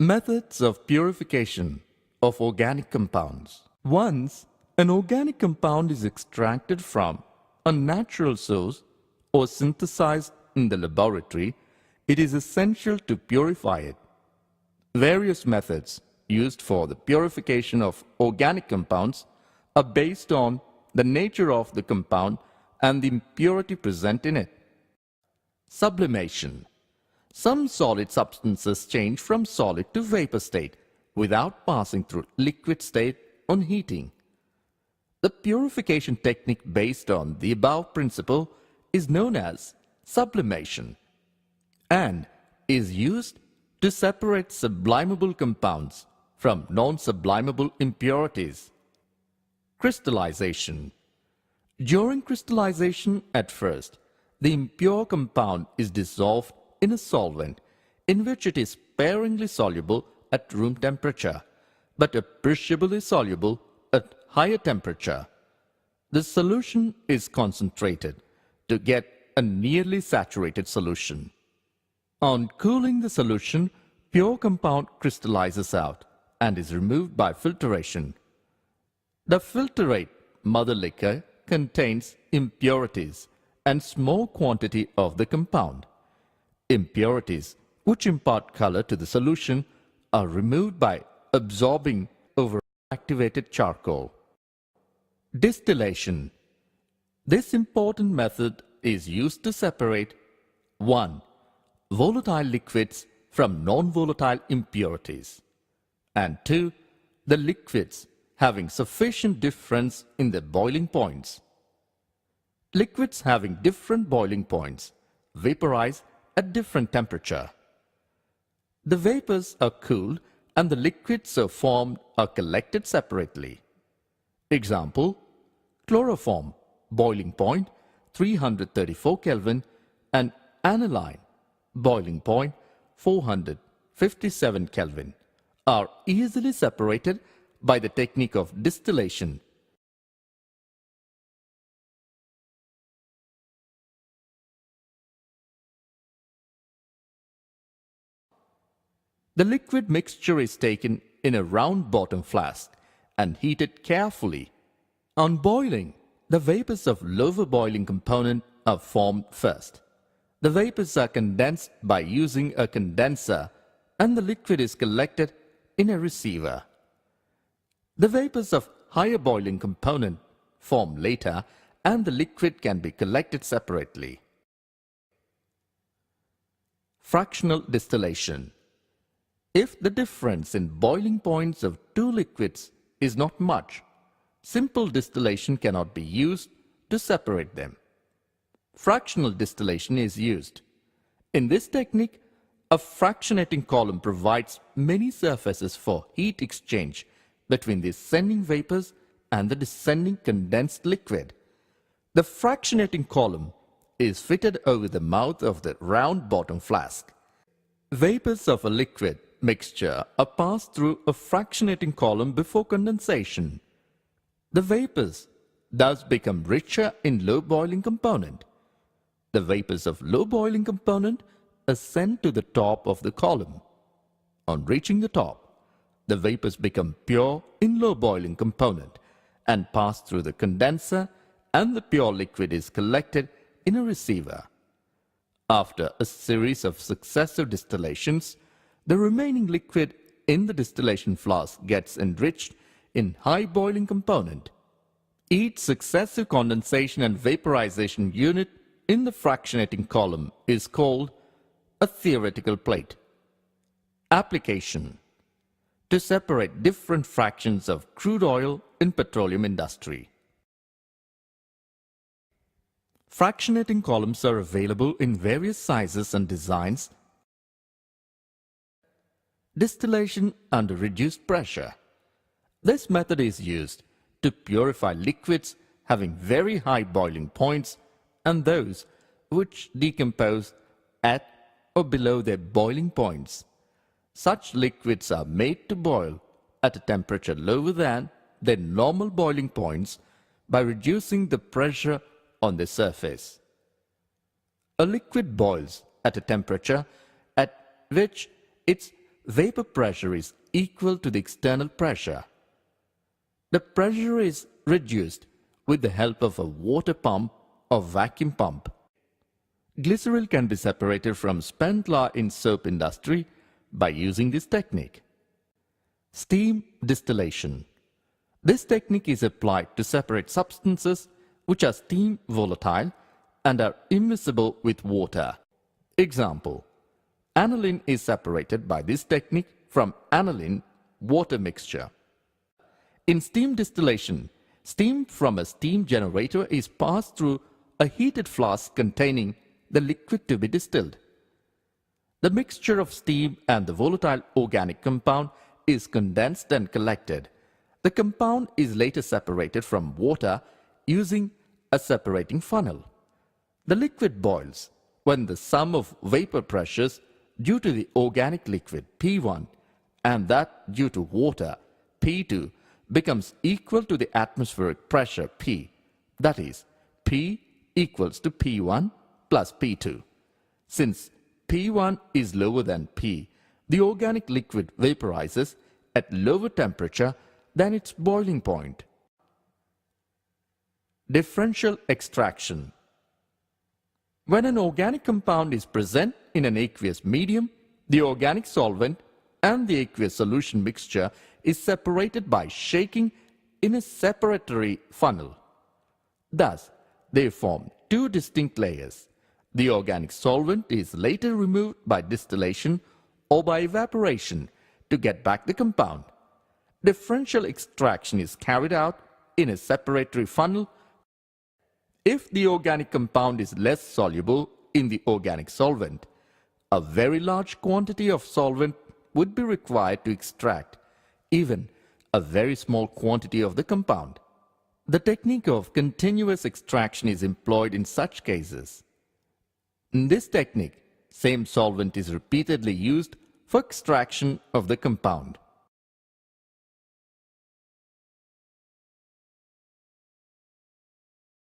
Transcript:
Methods of purification of organic compounds. Once an organic compound is extracted from a natural source or synthesized in the laboratory, it is essential to purify it. Various methods used for the purification of organic compounds are based on the nature of the compound and the impurity present in it. Sublimation. Some solid substances change from solid to vapor state without passing through liquid state on heating. The purification technique based on the above principle is known as sublimation and is used to separate sublimable compounds from non-sublimable impurities. Crystallization. During crystallization, at first, the impure compound is dissolved in a solvent in which it is sparingly soluble at room temperature, but appreciably soluble at higher temperature. The solution is concentrated to get a nearly saturated solution. On cooling the solution, pure compound crystallizes out and is removed by filtration. The filtrate mother liquor contains impurities and small quantity of the compound. Impurities which impart color to the solution are removed by absorbing over activated charcoal. Distillation. This important method is used to separate 1. Volatile liquids from non-volatile impurities, and 2. The liquids having sufficient difference in their boiling points. Liquids having different boiling points vaporize at different temperature. The vapors are cooled and the liquids so formed are collected separately. Example: chloroform, boiling point 334 Kelvin, and aniline, boiling point 457 Kelvin, are easily separated by the technique of distillation. The liquid mixture is taken in a round bottom flask and heated carefully. On boiling, the vapors of lower boiling component are formed first. The vapors are condensed by using a condenser and the liquid is collected in a receiver. The vapors of higher boiling component form later and the liquid can be collected separately. Fractional distillation. If the difference in boiling points of two liquids is not much, simple distillation cannot be used to separate them. Fractional distillation is used. In this technique, a fractionating column provides many surfaces for heat exchange between the ascending vapors and the descending condensed liquid. The fractionating column is fitted over the mouth of the round bottom flask. Vapors of a liquid mixture are passed through a fractionating column before condensation. The vapors thus become richer in low boiling component. The vapors of low boiling component ascend to the top of the column. On reaching the top, the vapors become pure in low boiling component and pass through the condenser, and the pure liquid is collected in a receiver. After a series of successive distillations, the remaining liquid in the distillation flask gets enriched in high boiling component. Each successive condensation and vaporization unit in the fractionating column is called a theoretical plate. Application: to separate different fractions of crude oil in petroleum industry. Fractionating columns are available in various sizes and designs. Distillation under reduced pressure. This method is used to purify liquids having very high boiling points and those which decompose at or below their boiling points. Such liquids are made to boil at a temperature lower than their normal boiling points by reducing the pressure on the surface. A liquid boils at a temperature at which its vapor pressure is equal to the external pressure. The pressure is reduced with the help of a water pump or vacuum pump. Glycerol can be separated from spent lard in soap industry by using this technique. Steam distillation. This technique is applied to separate substances which are steam volatile and are immiscible with water. Example: aniline is separated by this technique from aniline water mixture. In steam distillation, steam from a steam generator is passed through a heated flask containing the liquid to be distilled. The mixture of steam and the volatile organic compound is condensed and collected. The compound is later separated from water using a separating funnel. The liquid boils when the sum of vapor pressures due to the organic liquid P1 and that due to water P2 becomes equal to the atmospheric pressure P, that is, P equals to P1 plus P2. Since P1 is lower than P, the organic liquid vaporizes at lower temperature than its boiling point. Differential extraction. When an organic compound is present in an aqueous medium, the organic solvent and the aqueous solution mixture is separated by shaking in a separatory funnel. Thus, they form two distinct layers. The organic solvent is later removed by distillation or by evaporation to get back the compound. Differential extraction is carried out in a separatory funnel. If the organic compound is less soluble in the organic solvent, a very large quantity of solvent would be required to extract even a very small quantity of the compound. The technique of continuous extraction is employed in such cases. In this technique, same solvent is repeatedly used for extraction of the compound.